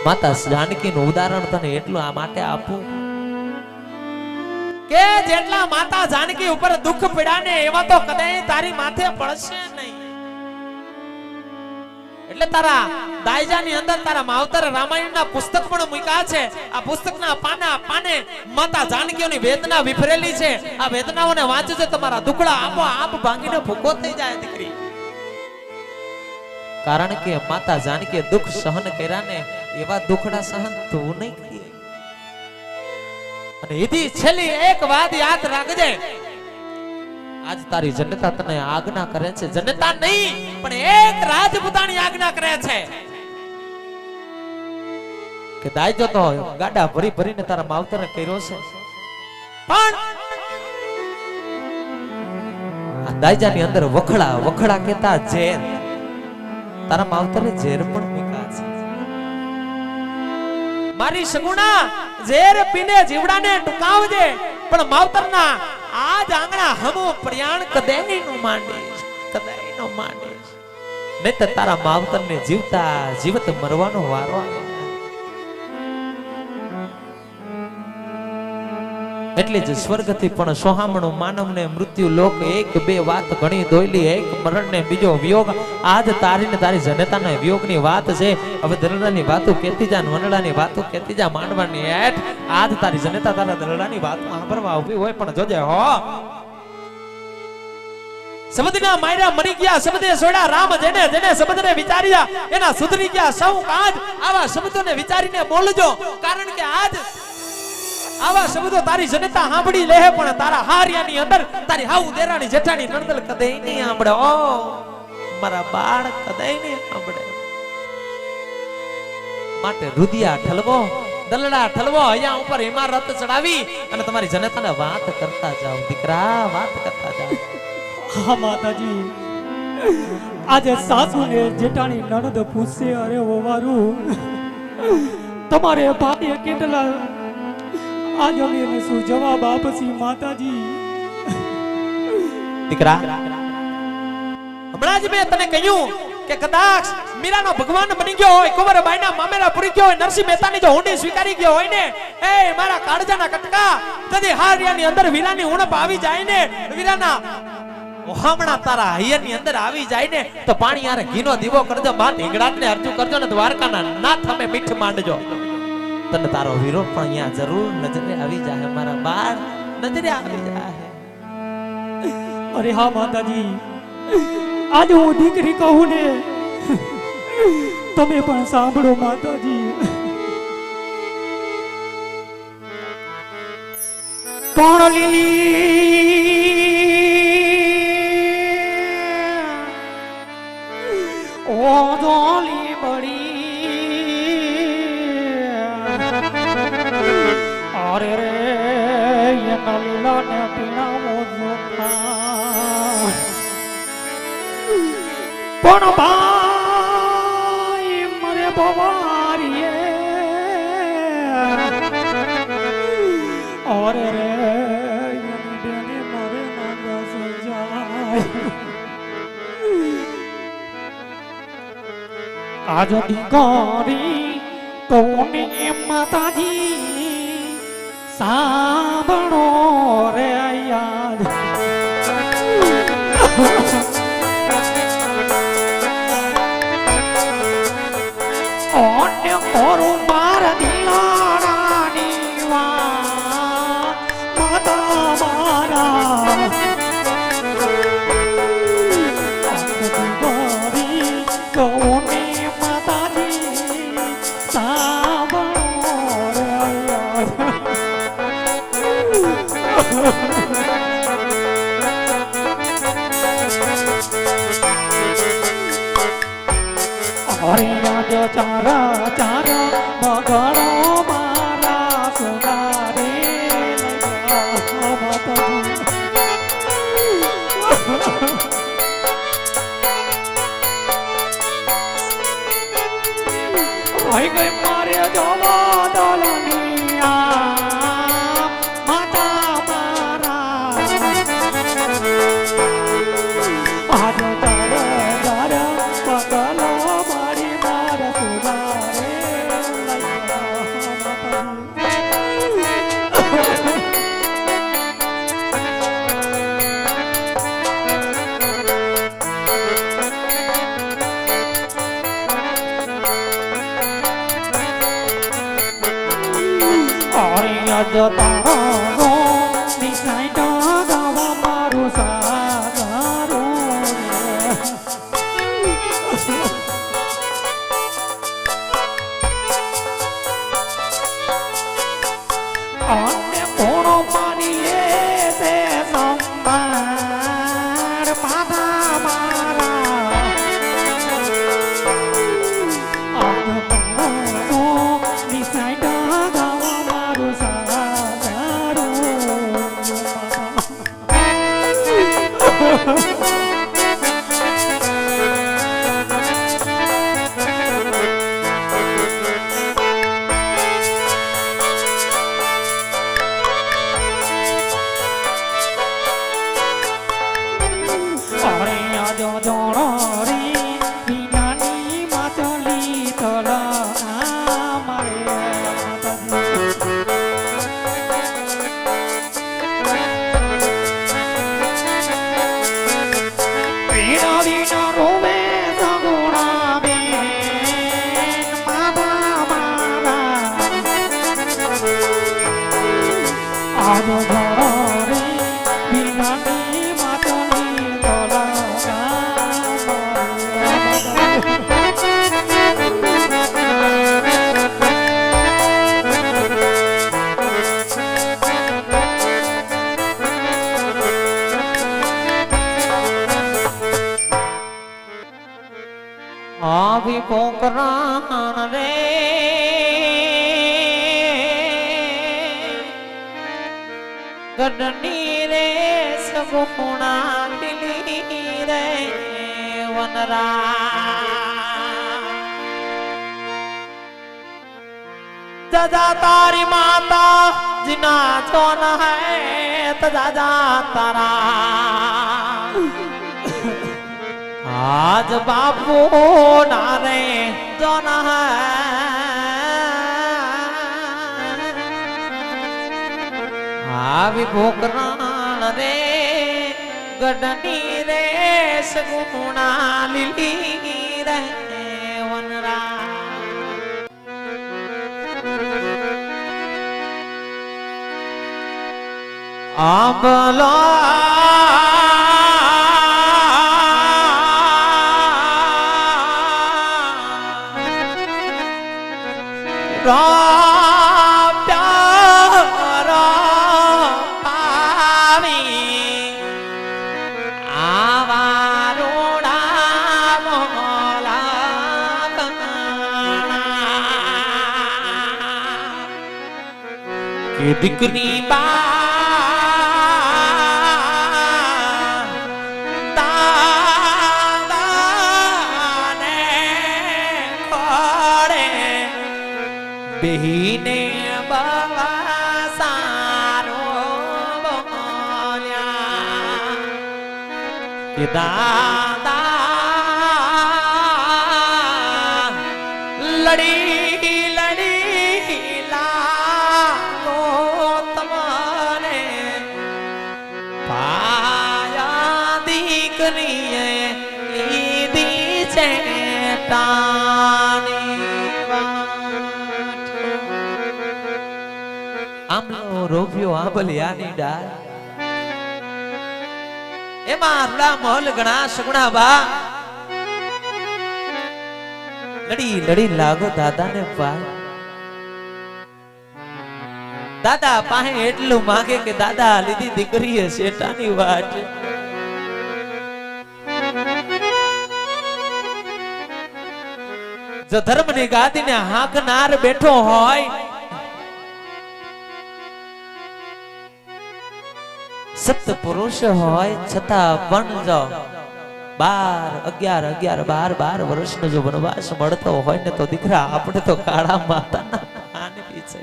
માતા જાનકી નું ઉદાહરણ તને એટલું આ માટે આપું કે જેટલા માતા જાનકી ઉપર દુઃખ પડ્યા ને એવા તો કદાય તારી માથે પડશે નહીં. એટલે તારા દાયજાની અંદર તારા માવતર રામાયણના પુસ્તક પણ મૂક્યા છે. આ પુસ્તકના પાને માતા જાનકીઓની વેદના વિફરેલી છે. આ વેદનાઓને વાંચજો તમારા દુખડા આપોઆપ ભાંગીને ભૂકો થઈ જાય દીકરી. કારણ કે માતા જાનકીએ દુઃખ સહન કર્યા ને એવા દુખડા સહન તું નહીં કરી. અને એથી છેલ્લી એક વાત યાદ રાખજે, આજ તારી જનતા તને આજ્ઞા કરે છે, જનતા નહીં પણ એક રાજપૂતાણી આજ્ઞા કરે છે કે દાયજો તો ગાડા ભરી ભરીને તારા માવતરે કર્યો છે, પણ આ દાયજાની અંદર વખડા કેતા ઝેર, તારા માવતરે ઝેર પણ મૂક્યા છે. મારી સગુણા ઝેર પીને જીવડાને ટુકાવજે, પણ માવતરના આજ આંગણા હમો પ્રયાણ કદાય નો માંડીશ, કદાય નો માંડીશ. નહીં તો તારા માવતરને જીવતા જીવત મરવાનો વારો આવે. એટલે જ સ્વર્ગથી પણ સોહામણો માનવને મૃત્યુ લોક એક બે વાત ઘણી દોયલી, એક મરણ ને બીજો વિયોગ. આજ તારી ને તારી જનતાના વિયોગની વાત છે. હવે દલડાની વાતો કેતી જા, વનડાની વાતો કેતી જા, માંડવાની હેઠ આજ તારી જનતા તારા દલડાની વાતો સાંભળવા ઉભી હોય. પણ જોજે હો, શબ્દના માયરા મરી ગયા, શબ્દે સોડા રામ, જેને જેને શબ્દને વિચાર્યા એના સુધરી ગયા સૌ કાજ. આવા શબ્દોને વિચારીને બોલજો, કારણ કે આજ આવા શબ્દો તારી જનતા સાંભળી લે, પણ તારા હારિયાની અંદર તારી હાઉ દેરાણી જેઠાણી નણદલ કદાય નહીં સાંભળે. ઓ મારા બાળ કદાય નહીં સાંભળે. માટે રુદિયા ઠલવો, દલડા ઠલવો, અહીંયા ઉપર ઇમારત ચડાવી અને તમારી જનતાને વાત કરતા જાઓ દીકરા, વાત કરતા જાઓ. હા માતાજી, આજે સાસુ ને જેઠાણી નણદ પૂછશે, અરે ઓવારું તમારે ભાઈએ કેટલા આજ અમે શું જવાબ આપશી માતાજી? દીકરા, હમણાં જ મેં તને કહ્યું કે કદાચ મીરાનો ભગવાન બની ગયો હોય, કુંવરબાઈના મામેરા પૂરી ગયો હોય, નરસિંહ મહેતાની જો હુંડી સ્વીકારી ગયો હોય ને, એ મારા કાળજાના કટકા તદી હારિયાની અંદર વીરાની ઉણપ આવી જાય ને, વીરાના ઓહામણા તારા હૈયાની અંદર આવી જાય ને, તો પાણી યાર ઘીનો દીવો કરજો, માં ઢીંગડાને અરજુ કરજો ને દ્વારકાના નાથ અમે મીઠ માંડજો. તને તારો વીરો પણ અહીંયા જરૂર નજરે આવી જાય, મારા બાળ નજરે આવી જાય. અરે હા માતાજી, આજે હું દીકરી કહું ને, તમે પણ સાંભળો માતાજી. ઓ દોલી બળી, અરે રે એના લીલા ને પીણાવો જોખા, પણ ભાઈ મરે બવારીએ, અરે રે એની બેને મરે ના સજાય. આજ દીકરી કોની માતાજી સાંભળો રે યાદ, ઓને કોરું મારા દિલારાની વાત માતા મારા, દીકરી કોની માતાજી સાંભળો રે યાદ. અરે યાદ ચારા ચારા મગળો મારા સુનારે લગા માતાજી. આઈ ગઈ મારે જોવા દલનિયા માતા મારા, આજ તારા તારા પગલો મારી મારા સુનારે લગા. તારો નિસાઈ ગાવા મારું સાગરું અને કોણો મારી લે તે સંભાળ માથા મારા નિસાઈ ગાવા મારું આવી પોકરાણ રે ગડની રે સગુણા દિલી રે વનરા દાદા તારી માતા जिना जोन है तजा तारा आज बापू नारे जोन है आवी भोकरान रे गडनी रे सगुना लिली रे वनरा आंबला दिकनी बा दादाने खोड़े बेहीने बाबा सारो बोल्या कि दादा लड़ी આમલો રોવ્યો આંબલિયાની ડાળ એમાં રૂડા મોલ ઘણા સગુણા બા લડી લડી લાગો દાદાને પાય દાદા પાસે એટલું માંગે કે દાદા લીધી દીકરીએ શેઠાની વાટ જો ધર્મની ગાદીને હાંકનાર બેઠો હોય સત પુરુષ હોય છતાં પણ જો 12 વર્ષનો જો વનવાસ મળતો હોય ને તો દીકરા આપણે તો કાળા માતાના આને પીછે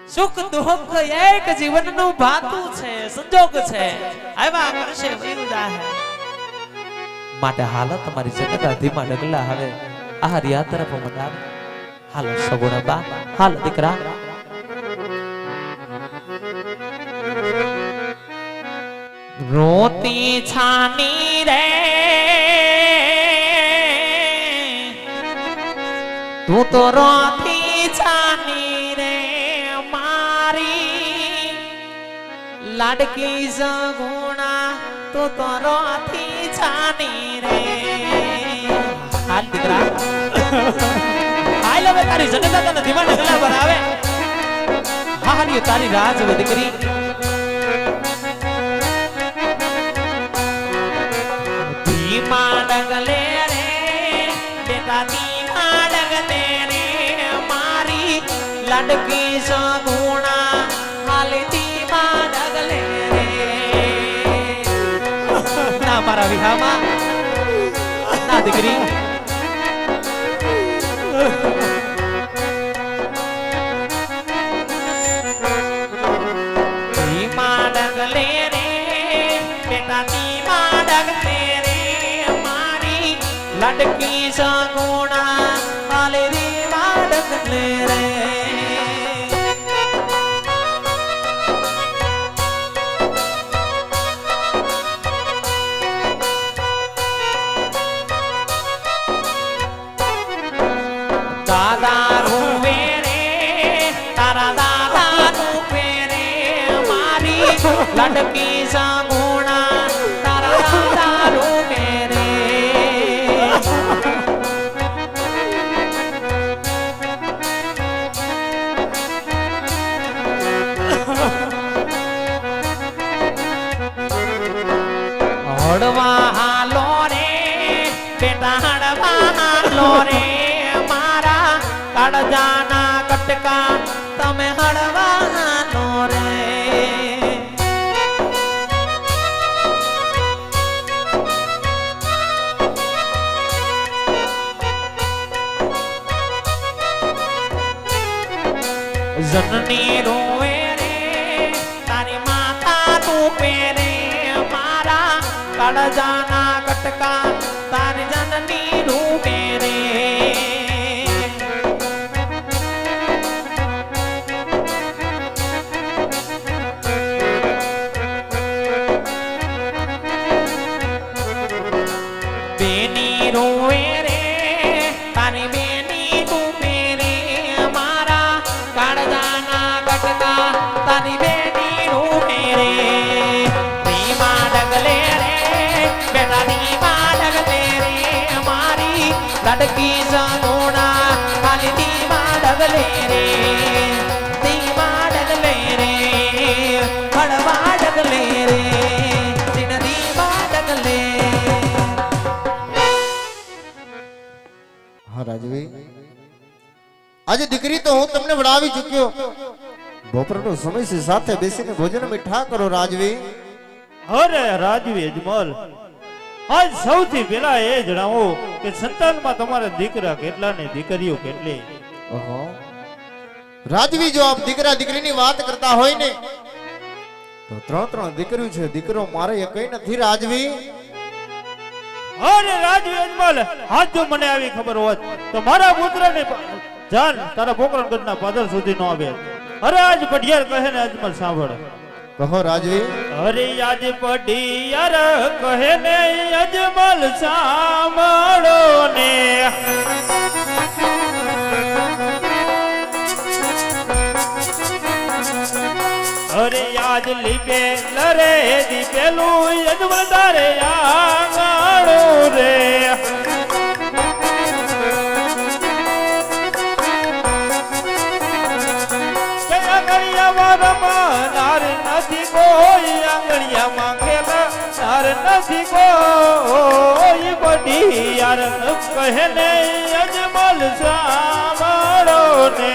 સુખ દુઃખ એક જીવનનું ભાતું છે સંજોગ છે આવા કરશે વયુદા હે માટે હાલત તમારી જગત ધીમા ડગલા હવે આ રિયા તરફ મનાવ હાલો સગુણા બા હાલ દીકરા રોતી છાની રે તું તો રોતી છાની રે લાડકી સગુણા તો તરોથી છાની રે હાલ દીકરા હાલ હવે તારી જનતા તને ધીમા ડગલા પર આવે હા હાલ્યો તારી રાહ જોવે દીકરી ધીમા ડગલે રે બેટા ધીમા ડગલે રે મારી લાડકી સગુણા હાલ ધીમા ડગલે રે ના મારા વિહામાં ના દીકરી ધીમા ડગલે રે બેટા ધીમા ડગલે રે મારી લાડકી સગુણા હાલે ધીમા ડગલે રે દાદા રૂવે રે તારા દાદા રૂવે રે મારી લાડકી સગુણા તારા દાદા રૂવે રે હળવા હાલો રે બેટા હળવા હાલો રે મારા કાળજાના કટકા તમે હળવા હાલો રે જનની રોવે રે તારી માતા રૂપે રે મારા કાળજાના કટકા તારી જનની રૂપે રે બેની રોવે રે તારી બેની રૂપે રે મારા કાળજાના કટકા તારી બેની રૂપે રે ધીમા ડગલે રે બેટા ધીમા ડગલે રે મારી લાડકી સગુણા ખાલી ધીમા ડગલે રે ધીમા ડગલે રે હળવા ડગલે રે દિન ધીમા ડગલે હા રાજવી આજે દીકરી તો હું તમને વડાવી ચૂક્યો બપોરનો સમય છે સાથે બેસીને ભોજન મીઠા કરો રાજવી અરે રાજવી અજમલ આજ સૌથી પહેલા એ જણાવો કે સંતાનમાં તમારા દીકરા કેટલા ને દીકરીઓ કેટલી ઓહો રાજવી જો આપ દીકરા દીકરીની વાત કરતા હોય ને તો ત્રણ દીકરીઓ છે દીકરો મારે એ કઈ નથી રાજવી અરે રાજવી અજમલ આજ જો મને આવી ખબર હોત તો મારા પુત્રને જાન તારા પોકરણગઢના પાદર સુધી ન આવે અરે આજ પઢિયાર કહે ને અજમલ સાંભળ કહો રાજવી અરે આજ પઢિયાર કહે ને અજમલ સાંભળો ને અરે આજ લીપે લરે દીપેલું અજમલ તારે આંગણો રે નથી કોઈ આંગણિયામાં ખેલા તાર નથી કોઈ પઢિયાર કહે ને અજમલ સાંભળો ને